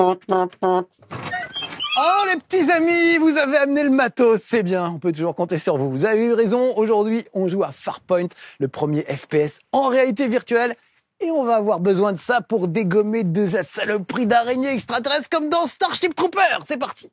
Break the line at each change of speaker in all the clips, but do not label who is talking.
Oh les petits amis, vous avez amené le matos, c'est bien, on peut toujours compter sur vous. Vous avez eu raison, aujourd'hui on joue à Farpoint, le premier FPS en réalité virtuelle. Et on va avoir besoin de ça pour dégommer de la saloperie d'araignées extraterrestres comme dans Starship Troopers. C'est parti.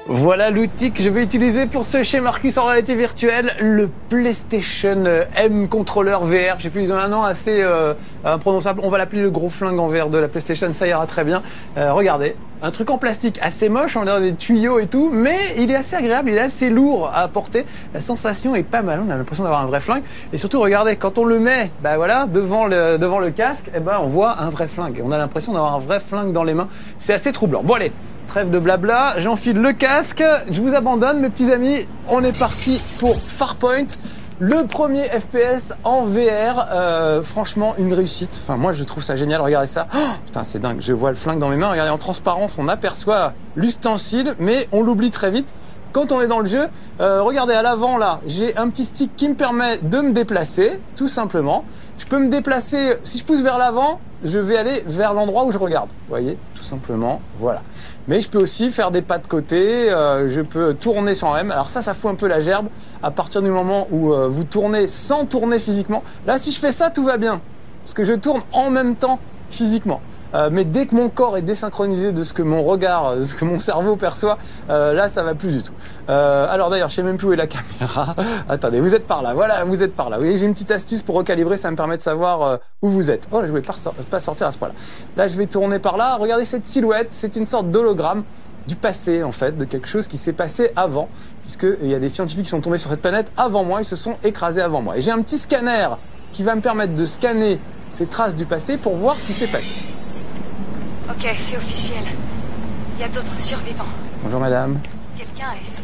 Voilà l'outil que je vais utiliser pour ce chez Marcus en réalité virtuelle, le PlayStation M Controller VR. J'ai pu lui donner un nom assez imprononçable. On va l'appeler le gros flingue en VR de la PlayStation, ça ira très bien. Regardez, un truc en plastique assez moche, on a des tuyaux et tout, mais il est assez agréable, il est assez lourd à porter. La sensation est pas mal, on a l'impression d'avoir un vrai flingue. Et surtout, regardez, quand on le met, bah voilà, devant le casque, eh ben on voit un vrai flingue. On a l'impression d'avoir un vrai flingue dans les mains. C'est assez troublant. Bon allez. Trêve de blabla, j'enfile le casque, je vous abandonne mes petits amis, on est parti pour Farpoint, le premier FPS en VR, franchement une réussite, enfin moi je trouve ça génial, regardez ça, oh, putain c'est dingue, je vois le flingue dans mes mains, regardez en transparence on aperçoit l'ustensile mais on l'oublie très vite. Quand on est dans le jeu, regardez à l'avant là, j'ai un petit stick qui me permet de me déplacer, tout simplement. Je peux me déplacer, si je pousse vers l'avant, je vais aller vers l'endroit où je regarde. Vous voyez, tout simplement, voilà. Mais je peux aussi faire des pas de côté, je peux tourner sur M. Alors ça fout un peu la gerbe à partir du moment où vous tournez sans tourner physiquement. Là, si je fais ça, tout va bien. Parce que je tourne en même temps physiquement. Mais dès que mon corps est désynchronisé de ce que mon regard, de ce que mon cerveau perçoit, là ça va plus du tout. Alors d'ailleurs, je sais même plus où est la caméra. Attendez, vous êtes par là. Voilà, vous êtes par là. Vous voyez, j'ai une petite astuce pour recalibrer, ça me permet de savoir où vous êtes. Oh là, je voulais pas sortir à ce point-là. Là, je vais tourner par là. Regardez cette silhouette, c'est une sorte d'hologramme du passé en fait, de quelque chose qui s'est passé avant, puisque il y a des scientifiques qui sont tombés sur cette planète avant moi, ils se sont écrasés avant moi. Et j'ai un petit scanner qui va me permettre de scanner ces traces du passé pour voir ce qui s'est passé.
Ok, c'est officiel. Il y a d'autres survivants.
Bonjour madame.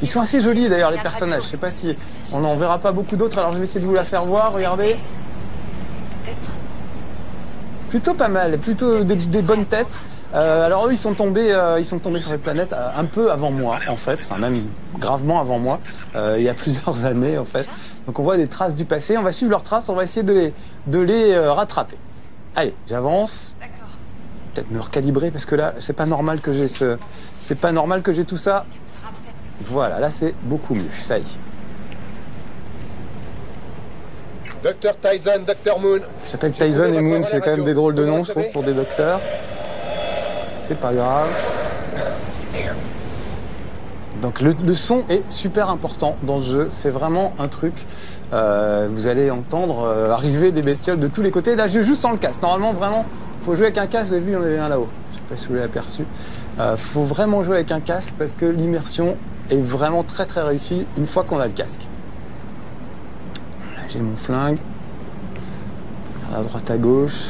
Ils sont assez jolis d'ailleurs les personnages. Je sais pas si on n'en verra pas beaucoup d'autres. Alors je vais essayer de vous la faire voir. Regardez.
Peut-être.
Plutôt pas mal. Plutôt des bonnes têtes. Alors eux ils sont tombés sur cette planète un peu avant moi en fait. Enfin même gravement avant moi. Il y a plusieurs années en fait. Donc on voit des traces du passé. On va suivre leurs traces. On va essayer de les rattraper. Allez, j'avance. Peut-être me recalibrer parce que là c'est pas normal que j'ai tout ça. Voilà, là c'est beaucoup mieux, ça y est.
Dr Tyson, Dr Moon.
Il s'appelle Tyson et Moon, c'est quand même des drôles de noms je trouve pour des docteurs. C'est pas grave. Donc le son est super important dans ce jeu, c'est vraiment un truc. Vous allez entendre arriver des bestioles de tous les côtés. Là je joue sans le casque, normalement vraiment faut jouer avec un casque, vous avez vu il y en avait un là-haut, je sais pas si vous l'avez aperçu. Faut vraiment jouer avec un casque parce que l'immersion est vraiment très très réussie une fois qu'on a le casque. Là j'ai mon flingue, à droite à gauche.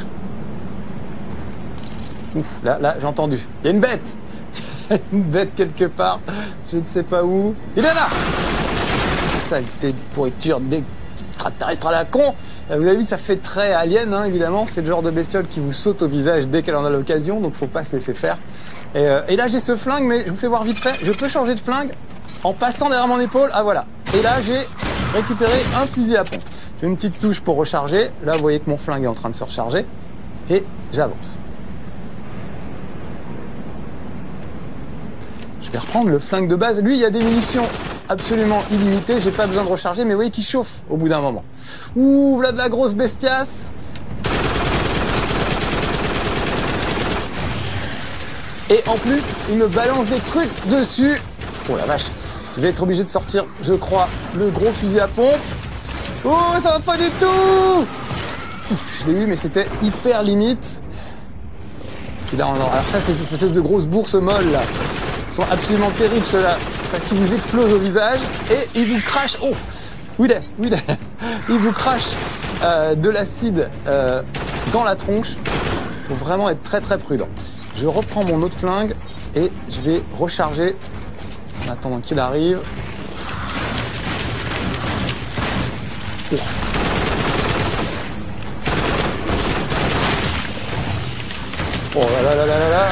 Ouf, là j'ai entendu, il y a une bête. Une bête quelque part, je ne sais pas où. Il est là! Saleté de pourriture d'extraterrestre à la con. Vous avez vu que ça fait très alien, hein, évidemment. C'est le genre de bestiole qui vous saute au visage dès qu'elle en a l'occasion, donc faut pas se laisser faire. Et là j'ai ce flingue, mais je vous fais voir vite fait. Je peux changer de flingue en passant derrière mon épaule. Ah voilà. Et là j'ai récupéré un fusil à pompe. J'ai une petite touche pour recharger. Là vous voyez que mon flingue est en train de se recharger. Et j'avance. Je vais reprendre le flingue de base. Lui, il y a des munitions absolument illimitées. J'ai pas besoin de recharger, mais vous voyez qu'il chauffe au bout d'un moment. Ouh, voilà de la grosse bestiace. Et en plus, il me balance des trucs dessus. Oh la vache. Je vais être obligé de sortir, je crois, le gros fusil à pompe. Oh, ça va pas du tout. Ouf, je l'ai eu, mais c'était hyper limite. Puis là, alors ça, c'est cette espèce de grosse bourse molle, là. Ils sont absolument terribles ceux-là, parce qu'ils vous explosent au visage et ils vous crachent. Oh, où il est. Ils vous crachent de l'acide dans la tronche. faut vraiment être très très prudent. Je reprends mon autre flingue et je vais recharger en attendant qu'il arrive. Yes. Oh là là là là là.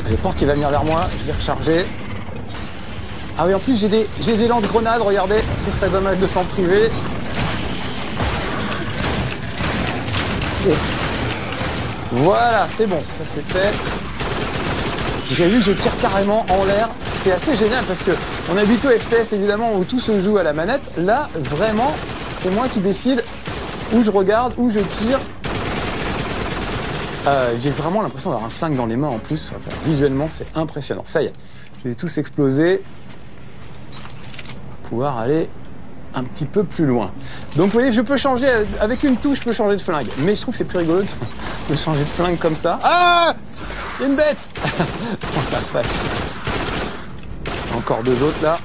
Je pense qu'il va venir vers moi, je vais recharger. Ah oui, en plus j'ai des lance-grenades, regardez, ce serait dommage de s'en priver. Yes. Voilà, c'est bon, ça c'est fait. Vous avez vu que je tire carrément en l'air. C'est assez génial parce que on est habitué au FPS évidemment où tout se joue à la manette. Là, vraiment, c'est moi qui décide où je regarde, où je tire. J'ai vraiment l'impression d'avoir un flingue dans les mains en plus. Enfin, visuellement, c'est impressionnant. Ça y est, je vais tous exploser. Pouvoir aller un petit peu plus loin. Donc vous voyez, je peux changer, avec une touche, je peux changer de flingue. Mais je trouve que c'est plus rigolo de changer de flingue comme ça. Ah, il y a une bête. Oh, la vache. Encore deux autres là.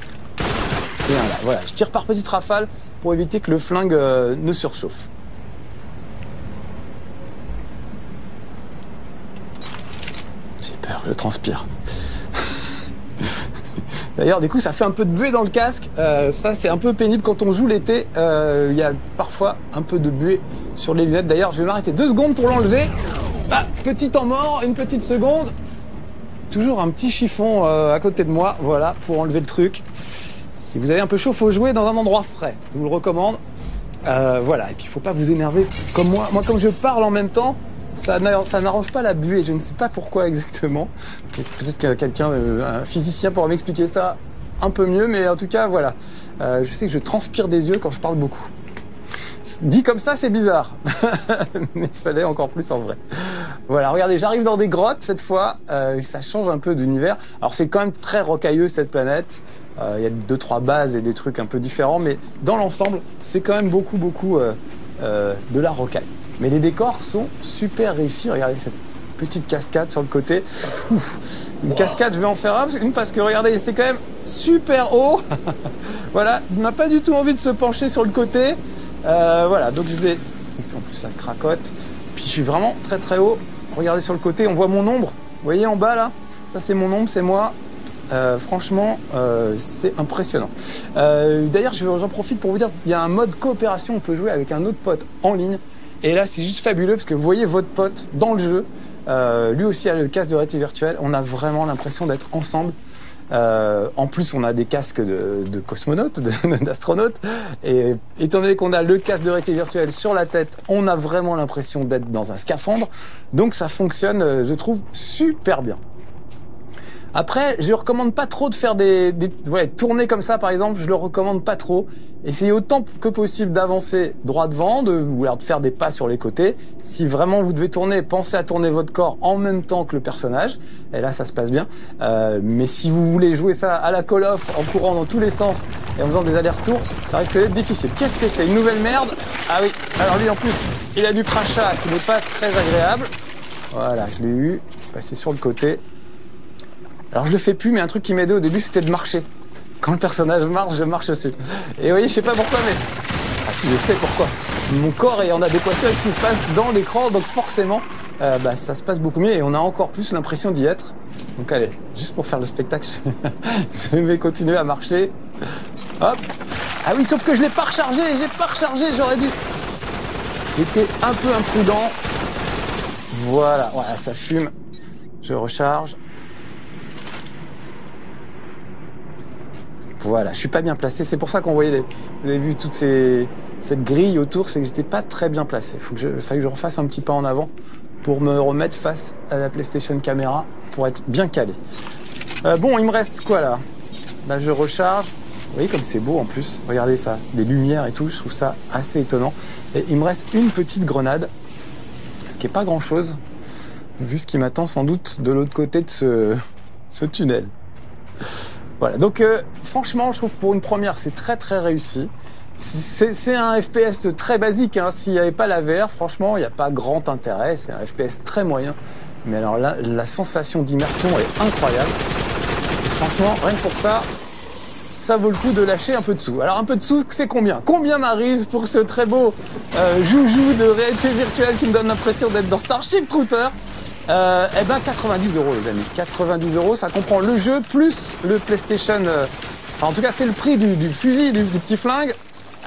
Et un là. Voilà, je tire par petites rafales pour éviter que le flingue ne surchauffe. J'ai peur, je transpire. D'ailleurs, du coup, ça fait un peu de buée dans le casque. Ça, c'est un peu pénible quand on joue l'été. Il y a parfois un peu de buée sur les lunettes. D'ailleurs, je vais m'arrêter 2 secondes pour l'enlever. Ah, petit temps mort, une petite seconde. Toujours un petit chiffon à côté de moi. Voilà, pour enlever le truc. Si vous avez un peu chaud, faut jouer dans un endroit frais. Je vous le recommande. Voilà, et puis il faut pas vous énerver comme moi. Moi, comme je parle en même temps, ça n'arrange pas la buée. Je ne sais pas pourquoi exactement. Peut-être que quelqu'un, un physicien, pourra m'expliquer ça un peu mieux. Mais en tout cas, voilà. Je sais que je transpire des yeux quand je parle beaucoup. Dit comme ça, c'est bizarre. Mais ça l'est encore plus en vrai. Voilà, regardez, j'arrive dans des grottes cette fois. Ça change un peu d'univers. Alors, c'est quand même très rocailleux cette planète. Il y a 2-3 bases et des trucs un peu différents. Mais dans l'ensemble, c'est quand même beaucoup de la rocaille. Mais les décors sont super réussis. Regardez cette petite cascade sur le côté. Ouf. Une cascade, je vais en faire une parce que regardez, c'est quand même super haut. Voilà, il m'a pas du tout envie de se pencher sur le côté. Voilà, donc je vais... En plus, ça cracote. Puis je suis vraiment très très haut. Regardez sur le côté, on voit mon ombre. Vous voyez en bas là? Ça c'est mon ombre, c'est moi. Franchement, c'est impressionnant. D'ailleurs, j'en profite pour vous dire qu'il y a un mode coopération. On peut jouer avec un autre pote en ligne. Et là, c'est juste fabuleux parce que vous voyez votre pote dans le jeu. Lui aussi a le casque de réalité virtuelle. On a vraiment l'impression d'être ensemble. En plus, on a des casques de cosmonautes, d'astronautes. Et étant donné qu'on a le casque de réalité virtuelle sur la tête, on a vraiment l'impression d'être dans un scaphandre. Donc ça fonctionne, je trouve, super bien. Après, je ne recommande pas trop de faire voilà, tourner comme ça, par exemple. Je le recommande pas trop. Essayez autant que possible d'avancer droit devant, ou alors de faire des pas sur les côtés. Si vraiment vous devez tourner, pensez à tourner votre corps en même temps que le personnage. Et là, ça se passe bien. Mais si vous voulez jouer ça à la Call of, en courant dans tous les sens et en faisant des allers-retours, ça risque d'être difficile. Qu'est-ce que c'est? Une nouvelle merde? Ah oui. Alors lui, en plus, il a du crachat qui n'est pas très agréable. Voilà, je l'ai eu. Je suis passé sur le côté. Alors je le fais plus, mais un truc qui m'aidait au début, c'était de marcher. Quand le personnage marche, je marche dessus. Et vous voyez, je sais pas pourquoi, mais... Ah si, je sais pourquoi. Mon corps est en adéquation avec ce qui se passe dans l'écran, donc forcément, ça se passe beaucoup mieux et on a encore plus l'impression d'y être. Donc allez, juste pour faire le spectacle, je vais continuer à marcher. Hop. Ah oui, sauf que je l'ai pas rechargé, j'aurais dû... J'étais un peu imprudent. Voilà, ça fume. Je recharge. Voilà, je suis pas bien placé. C'est pour ça qu'on voyait vous avez vu toute cette grille autour, c'est que j'étais pas très bien placé. Il fallait que je refasse un petit pas en avant pour me remettre face à la PlayStation Camera pour être bien calé. Bon, il me reste quoi là? Là, je recharge. Vous voyez comme c'est beau en plus. Regardez ça, des lumières et tout. Je trouve ça assez étonnant. Et il me reste une petite grenade, ce qui est pas grand chose, vu ce qui m'attend sans doute de l'autre côté de ce tunnel. Voilà, donc franchement, je trouve que pour une première, c'est très très réussi. C'est un FPS très basique, hein. S'il n'y avait pas la VR, franchement, il n'y a pas grand intérêt. C'est un FPS très moyen. Mais alors là, la sensation d'immersion est incroyable. Et franchement, rien que pour ça, ça vaut le coup de lâcher un peu de sous. Alors un peu de sous, c'est combien? Combien Maryse pour ce très beau joujou de réalité virtuelle qui me donne l'impression d'être dans Starship Trooper? Eh ben 90 € les amis. 90 €, ça comprend le jeu plus le PlayStation. Enfin en tout cas c'est le prix du fusil, du petit flingue.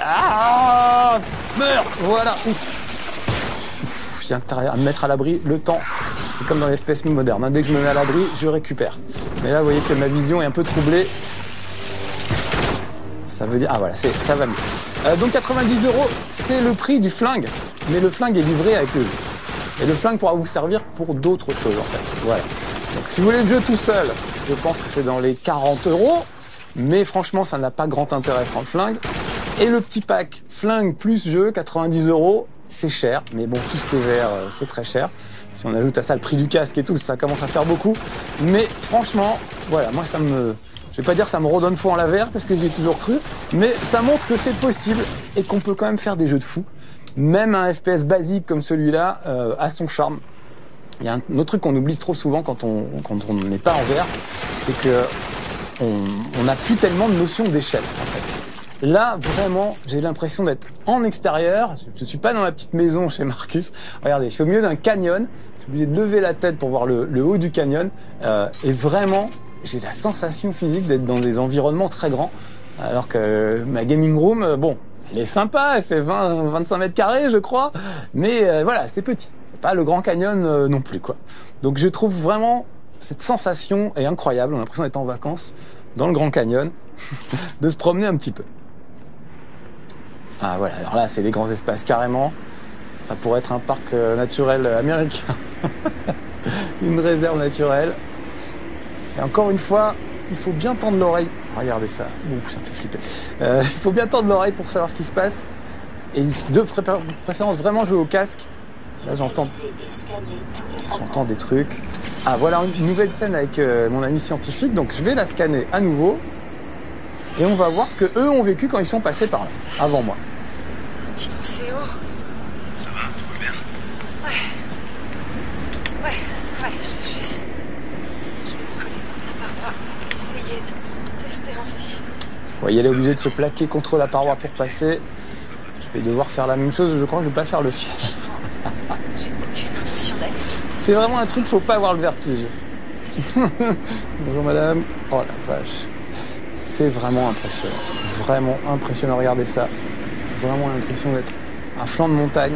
Ah, meurs. Voilà. J'ai intérêt à me mettre à l'abri le temps. C'est comme dans les FPS modernes. Hein. Dès que je me mets à l'abri, je récupère. Mais là, vous voyez que ma vision est un peu troublée. Ça veut dire... Ah voilà, ça va mieux. Donc 90 €, c'est le prix du flingue. Mais le flingue est livré avec le jeu. Et le flingue pourra vous servir pour d'autres choses, en fait. Voilà. Donc si vous voulez le jeu tout seul, je pense que c'est dans les 40 €. Mais franchement, ça n'a pas grand intérêt sans le flingue. Et le petit pack flingue plus jeu, 90 €, c'est cher. Mais bon, tout ce qui est vert, c'est très cher. Si on ajoute à ça le prix du casque et tout, ça commence à faire beaucoup. Mais franchement, voilà, moi ça me... Je vais pas dire ça me redonne foi en la VR parce que j'y ai toujours cru. Mais ça montre que c'est possible et qu'on peut quand même faire des jeux de fou. Même un FPS basique comme celui-là a son charme. Il y a un autre truc qu'on oublie trop souvent quand on n'est pas en VR, c'est que on n'a plus tellement de notion d'échelle en fait. Là, vraiment, j'ai l'impression d'être en extérieur. Je ne suis pas dans ma petite maison chez Marcus. Regardez, je suis au milieu d'un canyon. Je suis obligé de lever la tête pour voir le haut du canyon. Et vraiment, j'ai la sensation physique d'être dans des environnements très grands. Alors que ma gaming room, bon, elle est sympa. Elle fait 25 mètres carrés, je crois. Mais voilà, c'est petit. C'est pas le Grand Canyon non plus, quoi. Donc je trouve vraiment cette sensation est incroyable. On a l'impression d'être en vacances dans le Grand Canyon, de se promener un petit peu. Ah voilà, alors là c'est les grands espaces carrément. Ça pourrait être un parc naturel américain. Une réserve naturelle. Et encore une fois, il faut bien tendre l'oreille. Regardez ça. Ouh, ça me fait flipper. Il faut bien tendre l'oreille pour savoir ce qui se passe. Et de préférence vraiment jouer au casque. Là j'entends des trucs. Ah voilà une nouvelle scène avec mon ami scientifique. Donc je vais la scanner à nouveau. Et on va voir ce que eux ont vécu quand ils sont passés par là, avant moi.
Dis donc, c'est haut.
Ça va, tout va bien?
Ouais, je vais juste... Je vais me coller contre la paroi, essayer de rester en vie.
Ouais, elle est obligée de se plaquer contre la paroi pour passer. Je vais devoir faire la même chose, je crois que je vais pas faire le fier.
J'ai aucune intention d'aller vite.
C'est vraiment un truc, faut pas avoir le vertige. Bonjour madame. Oh la vache. C'est vraiment impressionnant. Vraiment impressionnant, regardez ça. Vraiment l'impression d'être à flanc de montagne.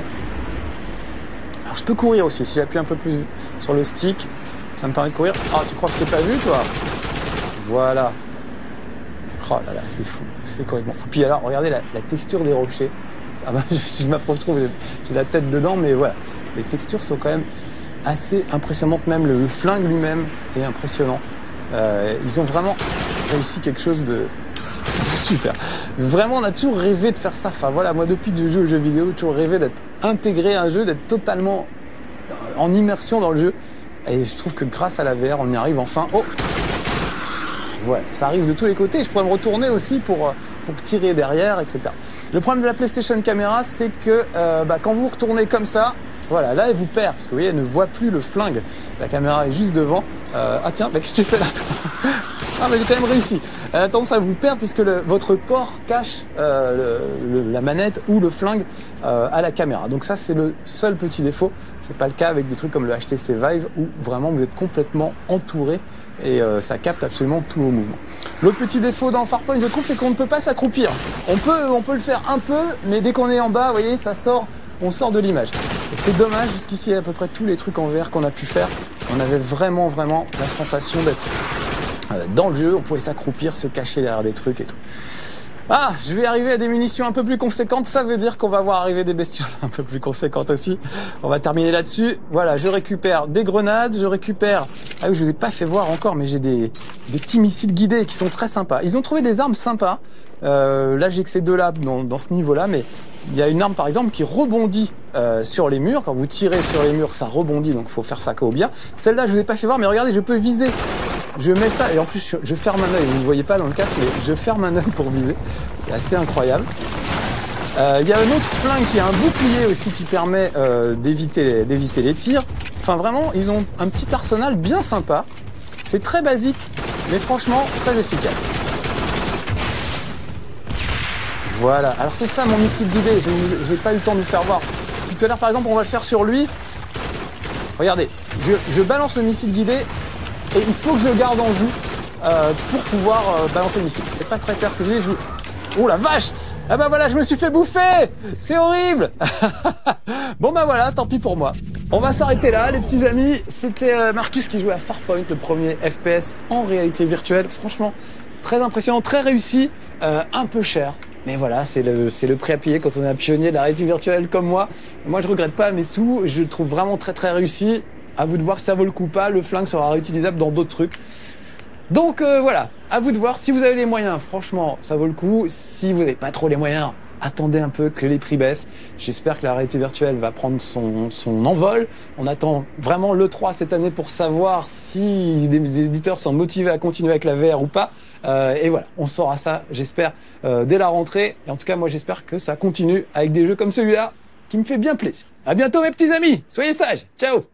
Alors je peux courir aussi, si j'appuie un peu plus sur le stick, ça me permet de courir. Ah, tu crois que je t'ai pas vu toi? Voilà. Oh là là, c'est fou, c'est complètement fou. Puis alors, regardez la texture des rochers. Ah bah, si je m'approche trop, j'ai la tête dedans, mais voilà. Les textures sont quand même assez impressionnantes, même le flingue lui-même est impressionnant. Ils ont vraiment réussi quelque chose de super. Vraiment, on a toujours rêvé de faire ça. Enfin voilà, moi depuis que je joue aux jeux vidéo, j'ai toujours rêvé d'être intégré à un jeu, d'être totalement en immersion dans le jeu. Et je trouve que grâce à la VR, on y arrive enfin. Oh, voilà, ça arrive de tous les côtés. Je pourrais me retourner aussi pour tirer derrière, etc. Le problème de la PlayStation Camera, c'est que quand vous retournez comme ça, voilà, là elle vous perd, parce que vous voyez, elle ne voit plus le flingue. La caméra est juste devant. Ah tiens, qu'est-ce que tu fais là toi? Ah mais j'ai quand même réussi. Attends, ça vous perd puisque votre corps cache la manette ou le flingue à la caméra. Donc ça c'est le seul petit défaut. C'est pas le cas avec des trucs comme le HTC Vive où vraiment vous êtes complètement entouré et ça capte absolument tous vos mouvements. L'autre petit défaut dans Farpoint, je trouve, c'est qu'on ne peut pas s'accroupir. On peut le faire un peu, mais dès qu'on est en bas, vous voyez, ça sort, on sort de l'image. Et c'est dommage, jusqu'ici à peu près tous les trucs en VR qu'on a pu faire, on avait vraiment la sensation d'être dans le jeu, on pouvait s'accroupir, se cacher derrière des trucs et tout. Ah, je vais arriver à des munitions un peu plus conséquentes, ça veut dire qu'on va voir arriver des bestioles un peu plus conséquentes aussi. On va terminer là-dessus. Voilà, je récupère des grenades, je récupère... Ah oui, je vous ai pas fait voir encore, mais j'ai des petits missiles guidés qui sont très sympas. Ils ont trouvé des armes sympas. Là, j'ai que ces deux-là dans ce niveau-là, mais il y a une arme par exemple qui rebondit sur les murs. Quand vous tirez sur les murs, ça rebondit, donc il faut faire ça qu'au bien. Celle-là, je vous ai pas fait voir, mais regardez, je peux viser. Je mets ça, et en plus, je ferme un œil. Vous ne voyez pas dans le casque, mais je ferme un œil pour viser. C'est assez incroyable. Il y a un autre flingue qui a un bouclier aussi qui permet d'éviter les tirs. Enfin, vraiment, ils ont un petit arsenal bien sympa. C'est très basique, mais franchement, très efficace. Voilà, alors c'est ça mon missile guidé, j'ai pas eu le temps de vous faire voir. Tout à l'heure par exemple on va le faire sur lui. Regardez, je balance le missile guidé et il faut que je le garde en joue pour pouvoir balancer le missile. C'est pas très clair ce que je dis, Oh la vache! Ah bah voilà, je me suis fait bouffer! C'est horrible! Bon bah voilà, tant pis pour moi. On va s'arrêter là, les petits amis. C'était Marcus qui jouait à Farpoint, le premier FPS en réalité virtuelle. Franchement, très impressionnant, très réussi, un peu cher. Mais voilà, c'est le prix à payer quand on est un pionnier de la réalité virtuelle comme moi. Moi, je regrette pas mes sous. Je le trouve vraiment très très réussi. À vous de voir si ça vaut le coup ou pas. Le flingue sera réutilisable dans d'autres trucs. Donc voilà, à vous de voir. Si vous avez les moyens, franchement, ça vaut le coup. Si vous n'avez pas trop les moyens, attendez un peu que les prix baissent. J'espère que la réalité virtuelle va prendre son envol. On attend vraiment l'E3 cette année pour savoir si des éditeurs sont motivés à continuer avec la VR ou pas. Et voilà, on saura ça, j'espère, dès la rentrée. Et en tout cas, moi, j'espère que ça continue avec des jeux comme celui-là qui me fait bien plaisir. À bientôt, mes petits amis. Soyez sages. Ciao.